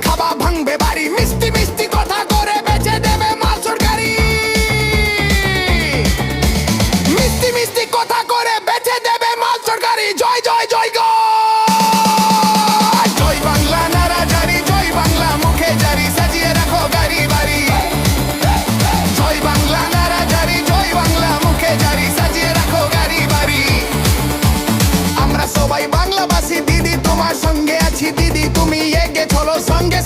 খাবা ভাঙবে বাড়ি, মিষ্টি মিষ্টি কথা করে বেচে দেবে মাল সরকারি। মিষ্টি মিষ্টি কথা করে বেচে দেবে মাল সরকারি। জয় জয় জয় গো, জয় বাংলা নারা জারি, জয় বাংলা মুখে জারি, সাজিয়ে রাখো গাড়ি বাড়ি। জয় বাংলা নারা জারি, জয় বাংলা মুখে জারি, সাজিয়ে রাখো গাড়ি বাড়ি। আমরা সবাই বাংলাভাষী দিদি, তোমার সঙ্গে আছি দিদি, তুমি এগিয়ে চলো সঙ্গে।